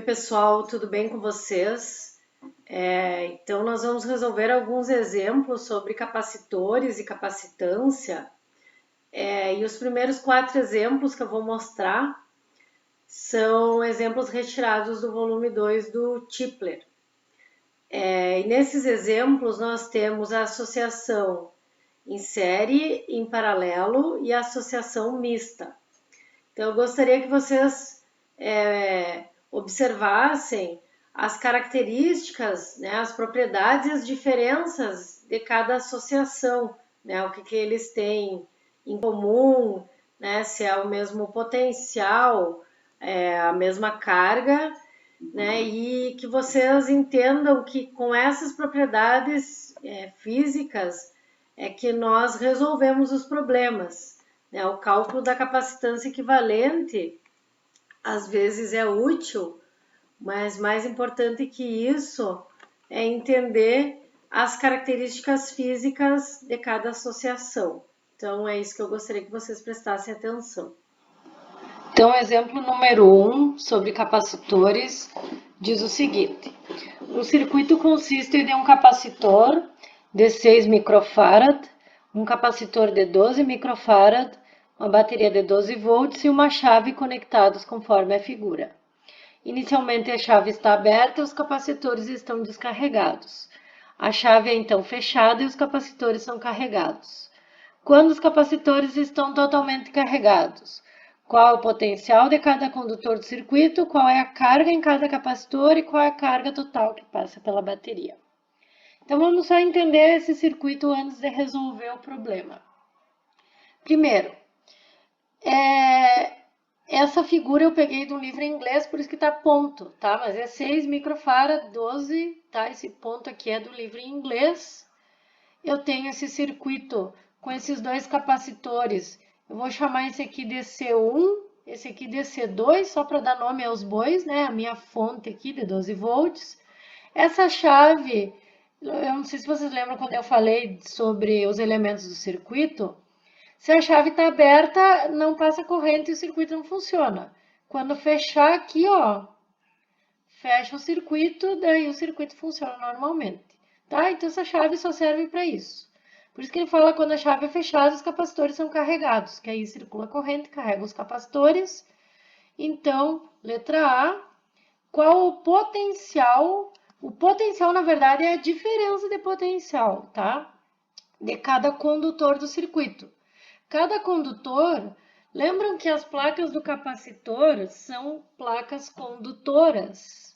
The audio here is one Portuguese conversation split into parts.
pessoal, tudo bem com vocês? Então, nós vamos resolver alguns exemplos sobre capacitores e capacitância. E os primeiros 4 exemplos que eu vou mostrar são exemplos retirados do volume 2 do Tipler. E nesses exemplos, nós temos a associação em série, em paralelo e a associação mista. Então, eu gostaria que vocês observassem as características, né, as propriedades e as diferenças de cada associação, né, o que eles têm em comum, né, se é o mesmo potencial, a mesma carga, né, e que vocês entendam que com essas propriedades físicas é que nós resolvemos os problemas. Né, o cálculo da capacitância equivalente às vezes é útil, mas mais importante que isso é entender as características físicas de cada associação. Então, é isso que eu gostaria que vocês prestassem atenção. Então, exemplo número 1 sobre capacitores diz o seguinte: um circuito consiste de um capacitor de 6 microfarad, um capacitor de 12 microfarad, uma bateria de 12 volts e uma chave conectados conforme a figura. Inicialmente a chave está aberta e os capacitores estão descarregados. A chave é então fechada e os capacitores são carregados. Quando os capacitores estão totalmente carregados, qual é o potencial de cada condutor do circuito, qual é a carga em cada capacitor e qual é a carga total que passa pela bateria. Então vamos só entender esse circuito antes de resolver o problema. Primeiro, essa figura eu peguei do livro em inglês, por isso que tá ponto, tá? Mas é 6 microfarad, 12, tá? Esse ponto aqui é do livro em inglês. Eu tenho esse circuito com esses dois capacitores. Eu vou chamar esse aqui de C1, esse aqui de C2, só para dar nome aos bois, né? A minha fonte aqui de 12 volts. Essa chave, eu não sei se vocês lembram quando eu falei sobre os elementos do circuito. Se a chave está aberta, não passa corrente e o circuito não funciona. Quando fechar aqui, ó, fecha o circuito, daí o circuito funciona normalmente. Tá? Então essa chave só serve para isso. Por isso que ele fala que quando a chave é fechada, os capacitores são carregados, que aí circula a corrente, carrega os capacitores. Então, letra A, qual o potencial? O potencial, na verdade, é a diferença de potencial, tá? De cada condutor do circuito. Cada condutor, lembram que as placas do capacitor são placas condutoras.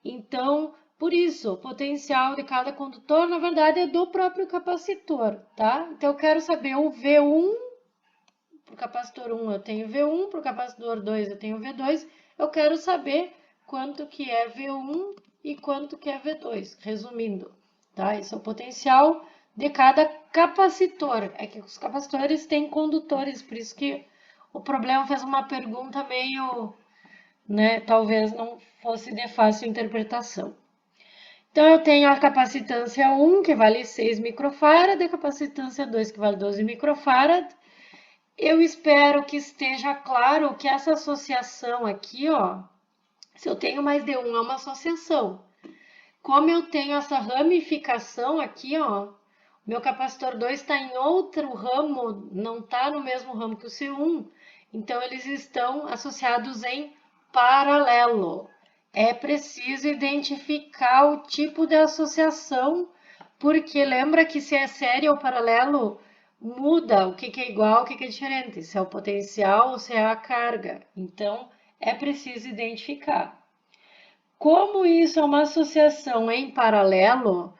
Então, por isso, o potencial de cada condutor, na verdade, é do próprio capacitor, tá? Então, eu quero saber o V1, para o capacitor 1 eu tenho V1, para o capacitor 2 eu tenho V2. Eu quero saber quanto que é V1 e quanto que é V2, resumindo, tá? Esse é o potencial de cada capacitor. É que os capacitores têm condutores, por isso que o problema fez uma pergunta meio, né, talvez não fosse de fácil interpretação. Então, eu tenho a capacitância 1, que vale 6 microfarad, e a capacitância 2, que vale 12 microfarad. Eu espero que esteja claro que essa associação aqui, ó, se eu tenho mais de um, é uma associação. Como eu tenho essa ramificação aqui, ó, meu capacitor 2 está em outro ramo, não está no mesmo ramo que o C1, então eles estão associados em paralelo. É preciso identificar o tipo de associação, porque lembra que se é série ou paralelo, muda o que é igual, o que é diferente, se é o potencial ou se é a carga. Então, é preciso identificar. Como isso é uma associação em paralelo,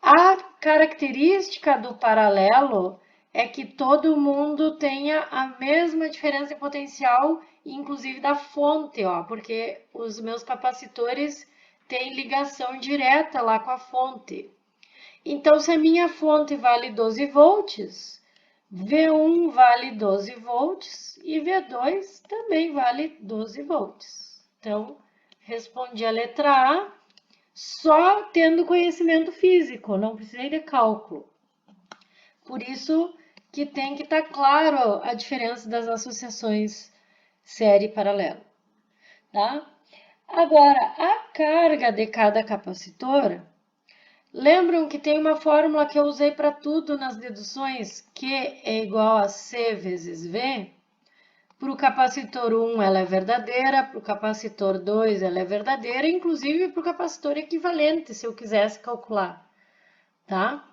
a característica do paralelo é que todo mundo tenha a mesma diferença de potencial, inclusive da fonte, ó, porque os meus capacitores têm ligação direta lá com a fonte. Então, se a minha fonte vale 12 volts, V1 vale 12 volts e V2 também vale 12 volts. Então, respondi a letra A só tendo conhecimento físico, não precisei de cálculo. Por isso que tem que estar claro a diferença das associações série e paralelo. Tá? Agora, a carga de cada capacitor, lembram que tem uma fórmula que eu usei para tudo nas deduções, Q é igual a C vezes V? Para o capacitor 1 ela é verdadeira, para o capacitor 2 ela é verdadeira, inclusive para o capacitor equivalente, se eu quisesse calcular, tá?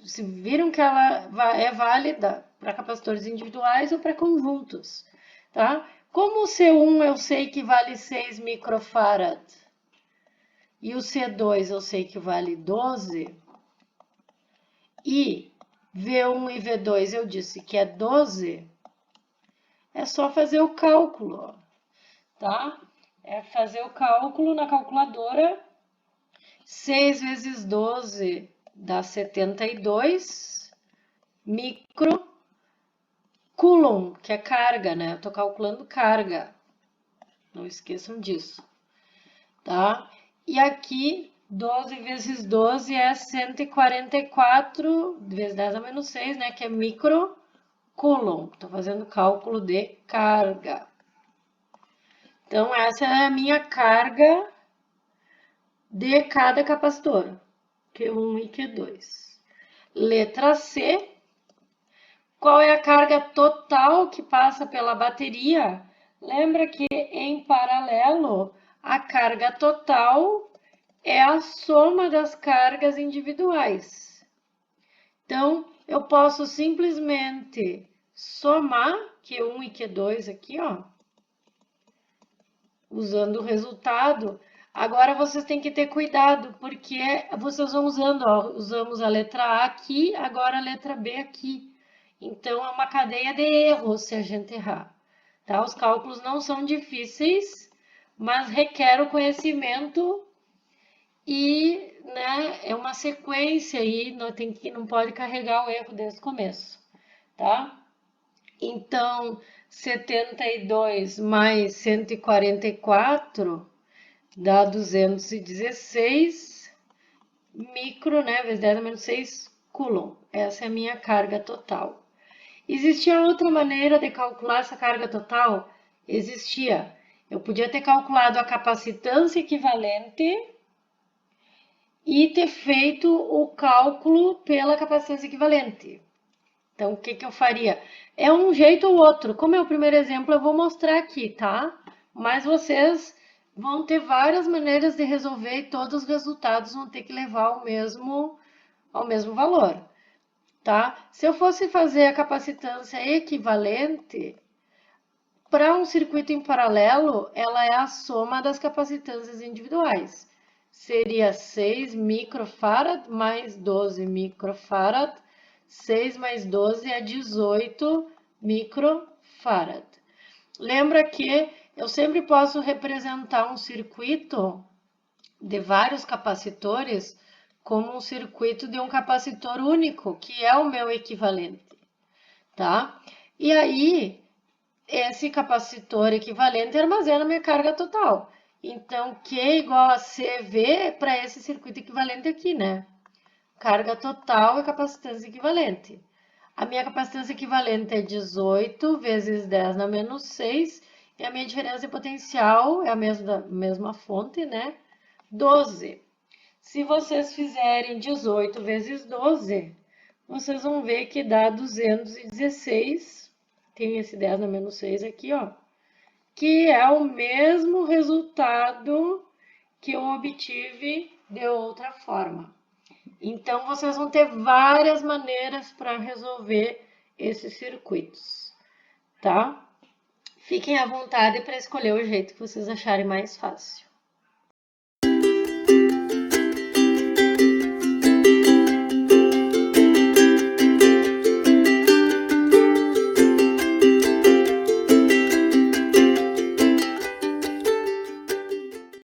Se viram que ela é válida para capacitores individuais ou para conjuntos, tá? Como o C1 eu sei que vale 6 microfarad e o C2 eu sei que vale 12, e V1 e V2 eu disse que é 12, é só fazer o cálculo, ó, tá? É fazer o cálculo na calculadora. 6 vezes 12 dá 72 micro Coulomb, que é carga, né? Eu tô calculando carga. Não esqueçam disso, tá? E aqui, 12 vezes 12 é 144 vezes 10 a menos 6, né? Que é micro Coulomb. Tô fazendo cálculo de carga. Então, essa é a minha carga de cada capacitor, Q1 e Q2. Letra C. Qual é a carga total que passa pela bateria? Lembra que em paralelo, a carga total é a soma das cargas individuais. Então, eu posso simplesmente somar Q1 e Q2 aqui, ó, usando o resultado. Agora, vocês têm que ter cuidado, porque vocês vão usando, ó, usamos a letra A aqui, agora a letra B aqui. Então, é uma cadeia de erros se a gente errar, tá? Os cálculos não são difíceis, mas requer o conhecimento e, né, é uma sequência aí, não pode carregar o erro desde o começo, tá? Então, 72 mais 144 dá 216 micro, né, vezes 10 a menos 6 Coulomb. Essa é a minha carga total. Existia outra maneira de calcular essa carga total? Existia. Eu podia ter calculado a capacitância equivalente e ter feito o cálculo pela capacitância equivalente. Então, o que eu faria? É um jeito ou outro. Como é o primeiro exemplo, eu vou mostrar aqui, tá? Mas vocês vão ter várias maneiras de resolver e todos os resultados vão ter que levar ao mesmo valor, tá? Se eu fosse fazer a capacitância equivalente, para um circuito em paralelo, ela é a soma das capacitâncias individuais. Seria 6 microfarad mais 12 microfarad. 6 mais 12 é 18 microfarad. Lembra que eu sempre posso representar um circuito de vários capacitores como um circuito de um capacitor único, que é o meu equivalente, tá? E aí, esse capacitor equivalente armazena minha carga total. Então, Q igual a CV para esse circuito equivalente aqui, né? Carga total é capacitância equivalente. A minha capacitância equivalente é 18 vezes 10 na menos 6. E a minha diferença de potencial é a mesma fonte, né? 12. Se vocês fizerem 18 vezes 12, vocês vão ver que dá 216. Tem esse 10 na menos 6 aqui, ó. Que é o mesmo resultado que eu obtive de outra forma. Então, vocês vão ter várias maneiras para resolver esses circuitos, tá? Fiquem à vontade para escolher o jeito que vocês acharem mais fácil.